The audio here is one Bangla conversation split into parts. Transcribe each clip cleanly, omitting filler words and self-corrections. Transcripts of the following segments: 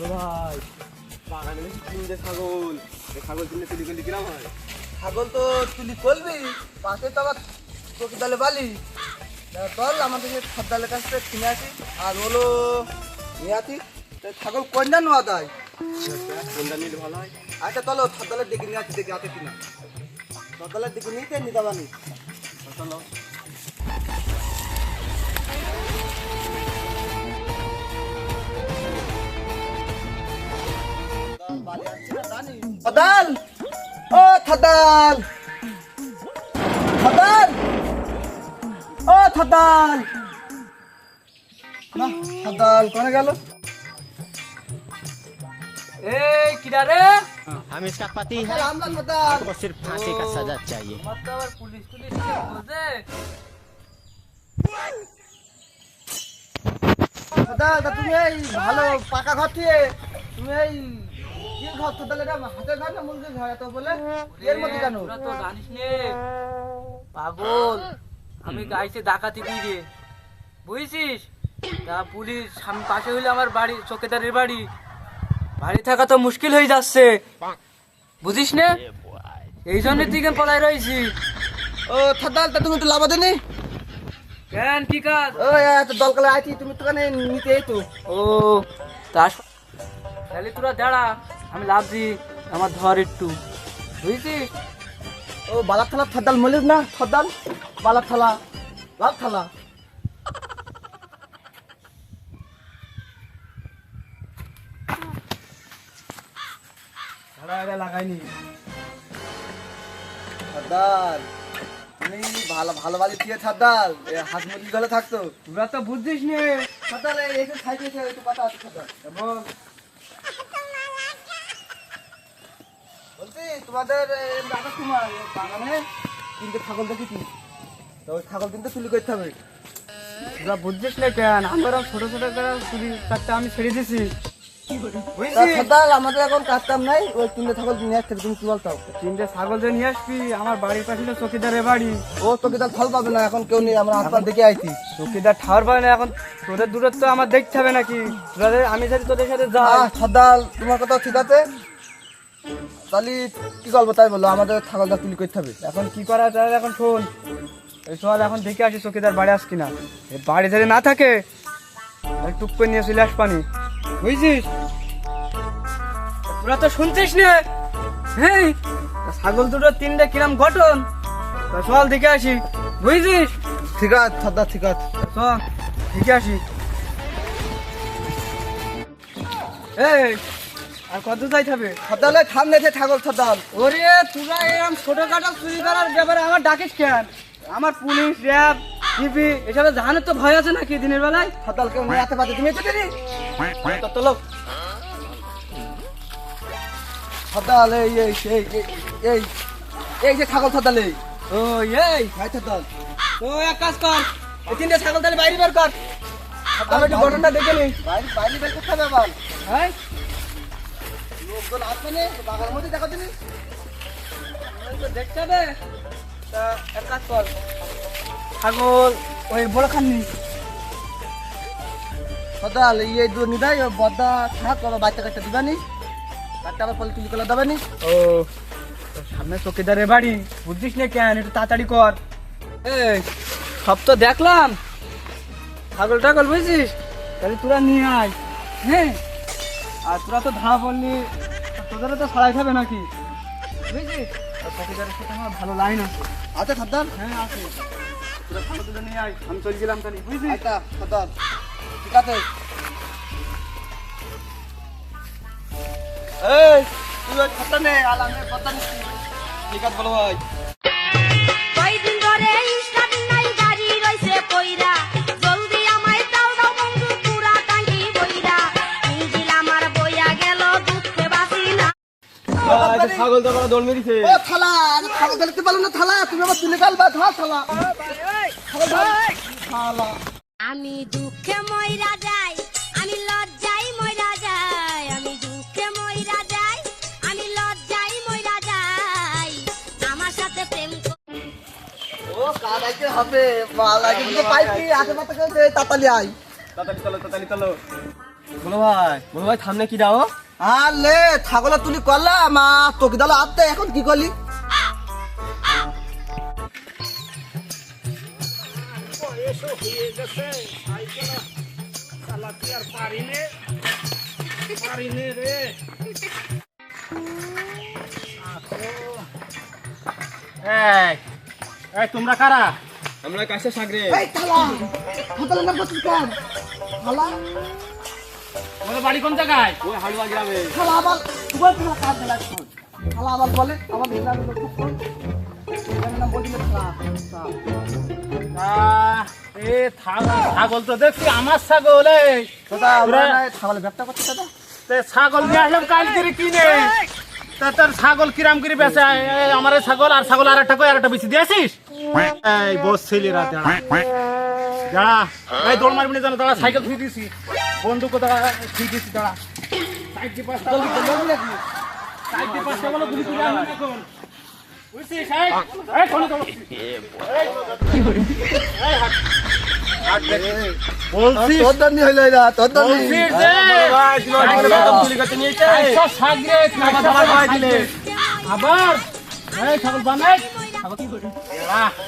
ভাই বাগানে বেশি তিনটে ছাগল, ছাগল কিনলে তুলি করলে কিরাম হয়? ছাগল তো তুলি করবি, পাশে তো আবার চকিদালে বালি। চল আমাদের খদ্দালের কাছ থেকে কিনে আসি আর হলো নিয়ে আসি। ছাগল কন্যা নেওয়া দেয়। কোনটা নিলে ভালো হয়? আচ্ছা চলো খদ্দালের দিকে নিয়ে আসি, দেখি আছে কিনা। খদ্দালের দিকে নিতে নিতে পারি। চলো। খদ্দাল, ও খদ্দাল, খদ্দাল, ও খদ্দাল। না খদ্দাল কোনে গেল? এই কিরা রে? हम इसका पति है। আমরা খদ্দাল। आपको सिर्फ फांसी का सजा चाहिए। আমার তো আবার পুলিশ টুলিশ বোঝে। খদ্দাল তা তুমি এই ভালো পাকা ঘর দিয়ে তুমি এই কি ঘর খদ্দাল, এটা হাতের ঘর না মুরগির ঘর এত বলে এর মধ্যে কেন? তোরা তো জানিস নে পাগল, আমি গাইছে ডাকাতি দিয়ে বুঝছিস? তা পুলিশ সামনে পাশে হইলে আমার বাড়ি চৌকিদারের বাড়ি, বাড়ি থাকা তো মুশকিল হয়ে যাচ্ছে বুঝিস না? এই জন্য তুই কেন পলাই রয়েছি? ও খদ্দাল তা তুমি তো লাভ দেনি? কেন কি কাজ? ও এত দলকালে আইছি, তুমি তো কানে নিতে এই তো। ও তা তাহলে তোরা দাঁড়া, আমি লাভ দিই, আমার ধর একটু বুঝছিস? ও বালার থালা খদ্দাল মলিস না খদ্দাল, বালার থালা লাভ থালা। লাগাইনি খদ্দাল তুমি ভালো ভালো বালি দিয়ে খদ্দাল হাত মুরগি গলে থাকতো। তোরা তো বুঝছিস নে। খদ্দাল এসে খাইতেছে একটু কথা আছে খদ্দাল। বল বলছি তোমাদের দাদা তোমার বাগানে তিনটে ছাগল দেখেছি, তো ওই ছাগল কিন্তু তুলি করতে হবে। তোরা বুঝছিস না কেন? আমরা ছোট ছোট করে চুরি কাটতে আমি ছেড়ে দিছি তা বুঝছিস? খদ্দাল আমাদের এখন কাজ কাম নাই, ওই তিনটে ছাগল নিয়ে আসতে তুমি কি বলতাও? তিনটে ছাগল যে নিয়ে আসবি, আমার বাড়ির পাশে তো চৌকিদারের বাড়ি। ও তোকে তার ফল পাবে না, এখন কেউ নেই, আমরা হাত পা দেখে আইছি। চৌকিদার ঠাওয়ার পাবে না, এখন তোদের দূরত্ব আমার দেখতে হবে নাকি? তোদের আমি যদি তোদের সাথে যাই, খদ্দাল তোমার কথা ঠিক আছে, তাহলে কি করবো তাই বলো, আমাদের ছাগলটা তুলি করতে হবে। এখন কি করা যায়? এখন শোন, এই চল এখন দেখে আসি চৌকিদার বাড়ি আস কিনা। এই বাড়ি যদি না থাকে তাহলে টুক করে নিয়ে চলে আস পানি, বুঝছিস? তোরা তো শুনছিস না? হ্যাঁ, ছাগল দুটো তিনটে কিরাম গঠন, তা চল দেখে আসি, বুঝছিস? ঠিক আছে খদ্দাল ঠিক আছে। চল দেখে আসি। এই আর কত যাইতে হবে? খদ্দাল সামনে যে ছাগল খদ্দাল। ওরে তোরা এরকম ছোটখাটো চুরি করার ব্যাপারে আমার ডাকিস কেন? আমার পুলিশ র্যাব জিপি এসবে জাহানের তো ভয় আছে নাকি দিনের বেলায়? খদ্দাল কেউ নিয়ে আসতে পারছে, তুমি এসে দিনি চলো খদ্দাল। এই এই এই এই এই যে ছাগল খদ্দাল, এই ও এই ভাই খদ্দাল। তো এক কাজ কর, এই তিনটে ছাগল তাহলে বাইরে বের কর, আমি একটু ঘটনাটা দেখে নিই। বাইরে বাইরে বের করতে হবে আবার, হ্যাঁ লোকজন আসবে না বাগানের মধ্যে দেখা দিনি। তো দেখতে হবে। তা এক কাজ কর, ছাগল ওই বড় খাননি খদ্দাল এই দূর নি দেয়, বদ্দা থাক ওরা বাচ্চা কাচ্চা দিবানি, তারটা আবার পরে তুলি কলা দেবানি। ও সামনে চৌকিদারের বাড়ি, বুঝছিস না কেন? একটু তাড়াতাড়ি কর। এই সব তো দেখলাম, ছাগল টাগল বুঝছিস, তাহলে তোরা নিয়ে আয়। হ্যাঁ, আর তোরা তো ধরা পড়লি, তোদেরও তো ছড়াই খাবে নাকি, বুঝছিস? আর চৌকিদারের সাথে আমার ভালো লাইন আছে। আচ্ছা খদ্দাল। হ্যাঁ আছে, তোরা ছাগল দুটো নিয়ে আয়, আমি চলে গেলাম তাহলে, বুঝছিস? আচ্ছা খদ্দাল ঠিক আছে। এই তুই ওই খদ্দা নে, আর আমি খদ্দা নিচ্ছি। ঠিক আছে বলো ভাই। কয়দিন ধরে স্টার্ট নাই, গাড়ি রইছে কইরা, জলদি আমায় দাও দাও বন্ধু পুরা টাঙ্কি বইরা, ইঞ্জিল আমার বইয়া গেল দুঃখে বাসি না। ছাগল তো দৌড় মেরেছে। ও থালা, আরে ছাগল দেখতে পারলো না থালা, তুমি আবার তুলে ফেলবা, ধর থালা। ছাগল ধর। থালা আমি দুঃখে মইরা যাই, আমি লজ্জায় মইরা যাই, আমি দুঃখে মইরা যাই, আমি লজ্জায় মইরা যাই, আমার সাথে প্রেম ও কার আইতে হবে, মাল আগে দিতে পাইছি, আশেপাশে কেউ তাড়াতাড়ি আয়। তাড়াতাড়ি চলো, তাড়াতাড়ি চলো। বলো ভাই সামনে কি দাও? আলে ছাগল তুলি করলাম তোকে দালো আতে এখন কি করলি? এই তোমরা কারা? আমরা কাছে সাগরে। এই থালা থালা না বসে কেন? থালা তোমাদের বাড়ি কোন জায়গায়? ওই হালুয়া গ্রামে। থালা আবার তুই থালা কাজ দিলা থালা আবার বলে আমার দিলাম তো খুব কোন নাম বলছিল থালা ছাগল তো দেখছি আমার ছাগল। দাদা আমরা ছাগল ব্যবসা করতে দাদা ছাগল নিয়ে আসলাম কালকে কিনে। তা তোর ছাগল কিরাম করে বেচে? আমার ছাগল আর ছাগল আর একটা কই আর একটা বেশি দিয়েছিস? এই বসছিলি রাতে দাঁড়া, এই দৌড় মারবি না জানো? দাঁড়া, সাইকেল থুই দিয়েছি, বন্দুক দাঁড়া থুই দিয়েছি, দাঁড়া। সাইডে পাঁচটা বলো গুলি করে আনলাম এখন, বুঝছিস? এই ফোন করো, বলছিস তোর দন্ডি হইল না তোর দন্ডি বলছিস যে ভাই তোমার বদম তুলি করতে নিয়েছে। একশো সাগরে আবার এই ছাগল বানাই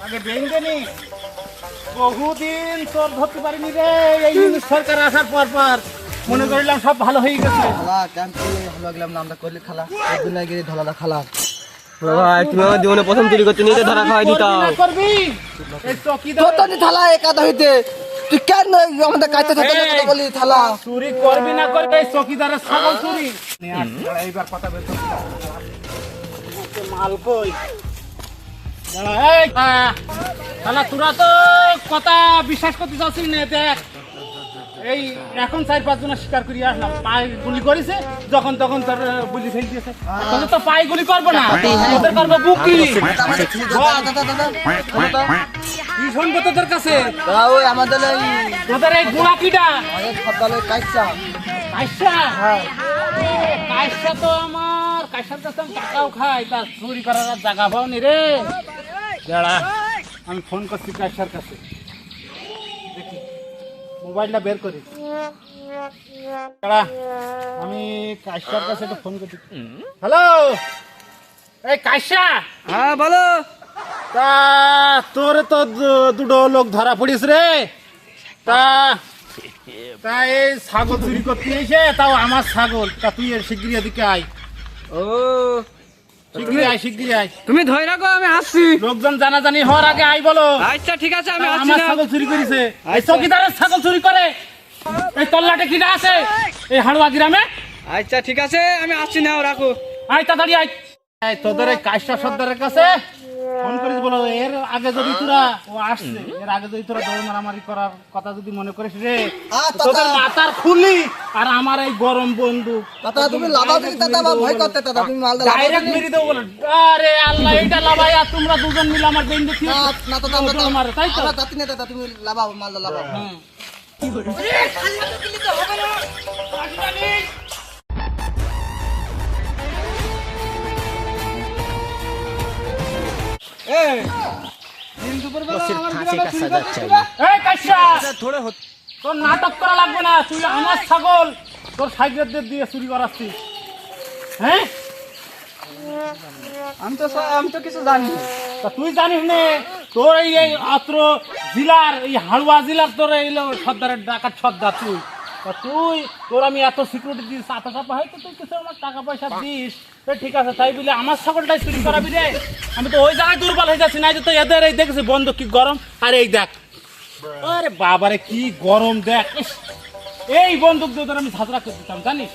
আগে বেঁধে নি। বহুদিন তোর ধরতে পারিনি রে, এই সরকার আসার পর মনে করিলাম সব ভালো হয়ে গেছে। খালা কেন তুই ভালো লাগলাম না আমরা করলি খালা একদিন আগে ধলালা খালা বলো ভাই তুমি আমার জীবনে প্রথম তুলি করতে নিয়েছে, ধরা খাওয়াই দিতাম। করবি না করবি এই চকিদার তোর দন্ডি থালা একাদা হইতে তুই কেন আমাদের কাছে থাকতে কথা বলি থালা চুরি করবি না করবি, এই চকিদারের ছাগল চুরি। এইবার কথা বের করতে মাল কই দাঁড়া, এই শালা তোরা তো কথা বিশ্বাস করতে চাচ্ছিস না। দেখ এই এখন 4-5 জনের শিকার করিয়ে আসলাম, পায়ে গুলি করেছে যখন তখন তোর গুলি ফেল দিয়েছে। তোদের তো পায়ে গুলি করবো না, তোদের করবো বুকি। কি শুনবো তোদের কাছে? ওই আমাদের তোদের এই গুণা কিটা? সকালে কাইসা কাইসা? কাইসা তো আমার কাইসার কাছে আমি টাকাও খাই, তার চুরি করার আর জায়গা পাওনি রে। দাঁড়া, আমি ফোন করছি কাইসার কাছে, দেখি মোবাইলটা বের করি। দাঁড়া, আমি কাইসার কাছে একটু ফোন করছি। হ্যালো, এই কাইসা? হ্যাঁ বলো। তা তোর তো দুটো লোক ধরা পড়িস রে। তা এই ছাগল চুরি করতে এসে, তাও আমার ছাগল। তা তুই এর শিগগিরি এদিকে আয়, ও শিগগিরি আয়। তুমি ধরে রাখো, আমি আসছি। লোকজন জানাজানি হওয়ার আগে আই বলো। আচ্ছা ঠিক আছে, আমি আসছি আমার না। ছাগল চুরি করেছে, এই চৌকিদারের ছাগল চুরি করে। এই তল্লাটে কিনা আছে এই হাড়ুয়া গ্রামে। আচ্ছা ঠিক আছে, আমি আসছি না, রাখো। আয় তাড়াতাড়ি আয়। এই তোদের এই কাইসা সর্দারের কাছে ফোন করিস, বলো এর আগে যদি তোরা ও আসছে, এর আগে যদি তোরা দৌড় মারামারি করার কথা যদি মনে করিস রে, তোদের মাথার খুলি আর আমার এই গরম বন্দুক দাদা তুমি লাভা দিলি দাদা বা ভয় করতে দাদা তুমি মালদা ডাইরেক্ট মেরে দেবো বলে। আরে আল্লাহ, এইটা লাভাই আর তোমরা দুজন মিলে আমার বেঁধে না না তো দাদা মারে, তাই তো? আমরা তাতি না দাদা তুমি লাভা মালদা লাভা तो सिर्फ फांसी का सजा चाहिए। এই কাইসা, তোর নাটক করা লাগবে না। তুই আমার ছাগল তোর সাইকেলদের দিয়ে চুরি করাচ্ছিস, হ্যাঁ? আমি তো কিছু জানি না। তা তুই জানিস নে, তোর এই অত্র জেলার, এই হাড়ুয়া জেলার তোর এই সর্দারের ডাকাত সর্দার তুই। তা তোর আমি এত সিকিউরিটি দিস, আতা চাপা হয়তো তুই কিছু আমার টাকা পয়সা দিস, তো ঠিক আছে। তাই বলে আমার ছাগলটাই চুরি করাবি রে? আমি তো ওই জায়গায় দুর্বল হয়ে যাচ্ছি। না যে তো এদের এই দেখেছি বন্ধ কি গরম, আর এই দেখ, আরে বাবারে কি গরম দেখ। ইস, এই বন্দুক দিয়ে তোর আমি ঝাঁঝরা করে দিতাম জানিস।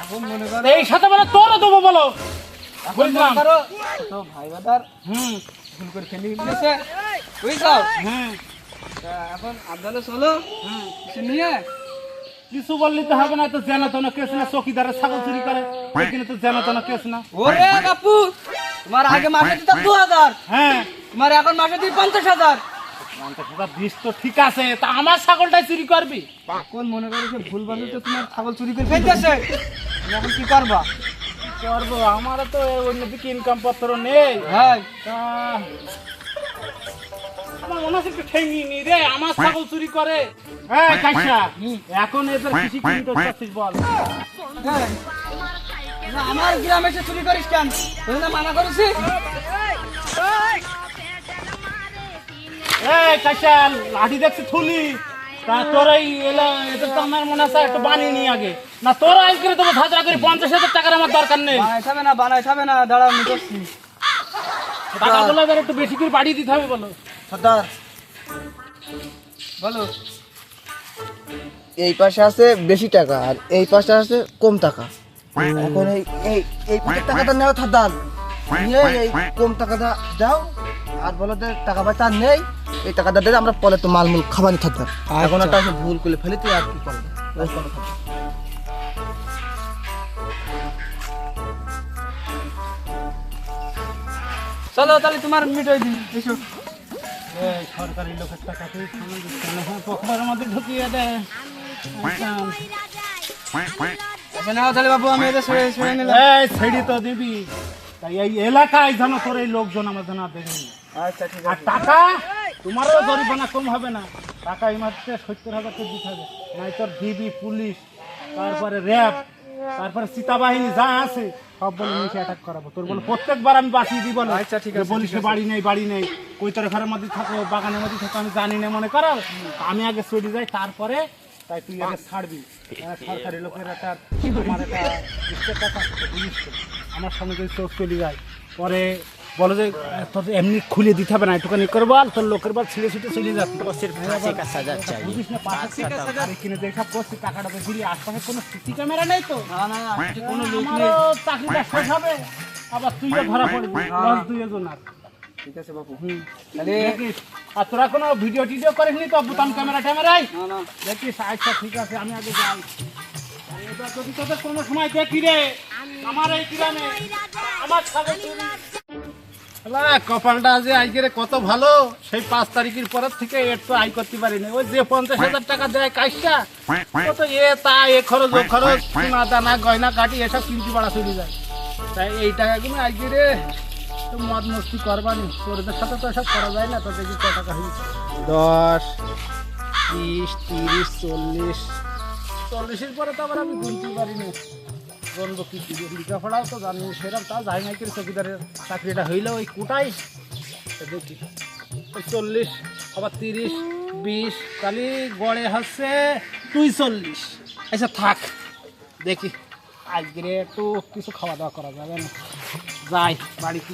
এখন মনে করো, এই সাথে বলে তোরও দেবো বলো, এখন মনে করো তো ভাই বাদার হুম ভুল করে ফেলে দিয়েছে, বুঝছো? হুম তা এখন আদালত চলো, কিছু নিয়ে কিছু বললি তো হবে না, তো জানা তো না কেস না, চকিদারের ছাগল চুরি করে এখানে তো জানা তো না কেস না। ওরে বাপু, তোমার আগে মাসে দিতাম 2000, হ্যাঁ, তোমার এখন মাসে দিই 50,000। 50,000 দিস তো ঠিক আছে, তা আমার ছাগলটাই চুরি করবি? এখন মনে করো যে ভুল বান্ধব তো তোমার ছাগল চুরি করে ফেলতেছে, তুমি এখন কি করবা? করবো, আমারও তো অন্যদিকে ইনকাম পত্র নেই। হ্যাঁ তা আমার ওনার একটু ঠেঙ্গি নি রে, আমার ছাগল চুরি করে। এই কাইসা, এখন এদের কৃষি কি করছিস বল? এই, না, আমার গ্রামে এসে চুরি করিস কেন? তুই না মানা করেছি? এই কাইসা, লাঠি দেখছি থুলি, তা তোরাই এলা, এদের তো আমার মনে আছে একটু বানিয়ে নি আগে। না তোরা আজ করে দেবো ধাঁচড়া করে 50,000 টাকার আমার দরকার নেই। বানাই থাবে না, দাঁড়াও আমি করছি। টাকাগুলো এবার একটু বেশি করে বাড়িয়ে দিতে হবে বলো। সর্দার বলো। এই পাশে আছে বেশি টাকা আর এই পাশে আছে কম টাকা। এখন এই পাশের টাকাটা নেও সর্দার, নিয়ে এই কম টাকাটা দাও আর বলো যে টাকা পয়সা আর নেই, এই টাকাটা দিলে আমরা পরে তো মালমূল খাবানি সর্দার। এখন একটা ভুল করে ফেলি তুই আর কি করবো। চলো তাহলে তোমার মিটাই দিই, এসো। এই সরকারি লোকের টাকা তুই সামনে দিচ্ছে না, হ্যাঁ পকেটের মধ্যে ঢুকিয়ে দেয়। আচ্ছা নাও তাহলে বাবু, আমি এটা সরে নিলাম। এই ছেড়ি তো দিবি, তাই এই এলাকায় যেন তোর এই লোকজন আমার যেন দেখেনি। আচ্ছা ঠিক আর টাকা তোমারও জরিমানা কম হবে না, টাকা এই মাত্র 70,000 করে দিতে হবে, নাই তোর ডিবি, পুলিশ, তারপরে র্যাব, তারপরে সীতাবাহিনী যা আছে সব বলে নিচে অ্যাটাক করাবো। তোর বলে প্রত্যেকবার আমি বাঁচিয়ে দিব না। আচ্ছা, ঠিক আছে, বলিস বাড়ি নেই কই তোর ঘরের মধ্যে থাকো, বাগানের মধ্যে থাকো, আমি জানি না মনে করো। আমি আগে চলে যাই, তারপরে তাই তুই আগে ছাড়বি। সরকারি লোকের একটা আমার একটা টাকা বুঝিস তো, আমার সামনে যদি চোখ চলে যায় পরে বলো যে তোর এমনি খুলে দিতে হবে না, একটুখানি করবো আর তোর লোকের বল ছিঁড়ে ছিটে চলে যাচ্ছে। तो सिर्फ फांसी का सजा चाहिए। বুঝিস না 5,000 কিনে দেখা করছি, টাকাটা তো দিলি। আশপাশে কোনো সিসি ক্যামেরা নেই তো? না না কোনো লোক নেই। আমারও চাকরিটা শেষ হবে, আবার তুইও ধরা পড়বি, লস দুইজন আর। ঠিক আছে বাবু। হুম, তাহলে দেখিস। আর তোরা কোনো ভিডিও টিডিও করিসনি তো বুতাম ক্যামেরা ট্যামেরাই? না না দেখিস। আচ্ছা ঠিক আছে, আমি আগে যাই। এবার যদি তোদের কোনো সময় দেখি রে আমার এই গ্রামে আমার ছাগল চুরি। শালা, কপালটা যে আজকে কত ভালো, সেই 5 তারিখের পরের থেকে একটু আয় করতে পারিনি। ওই যে 50,000 টাকা দেয় কাজটা, ও তো এ খরচ ও খরচ, সোনা দানা গয়না কাটি এসব কিনতে পারা চলে যায়। তাই এই টাকাগুলো আজকে রে তো মদ মস্তি করবানি, তোরদের সাথে তো এসব করা যায় না। তো দেখি কত টাকা হয়েছে, 10, 20, 30, 40, 40-এর পরে তো আবার আমি গুনতে পারি না। বলবো কি লেখাপড়াও তো জানি সেরকম, তা যাই না কি চকিদারের চাকরিটা হইলে ওই কোটাই দেখি। ওই 40, আবার 30, 20, তাহলে গড়ে হচ্ছে 42। আচ্ছা থাক, দেখি আজকে একটু কিছু খাওয়া দাওয়া করা যাবে না, যাই বাড়িতে।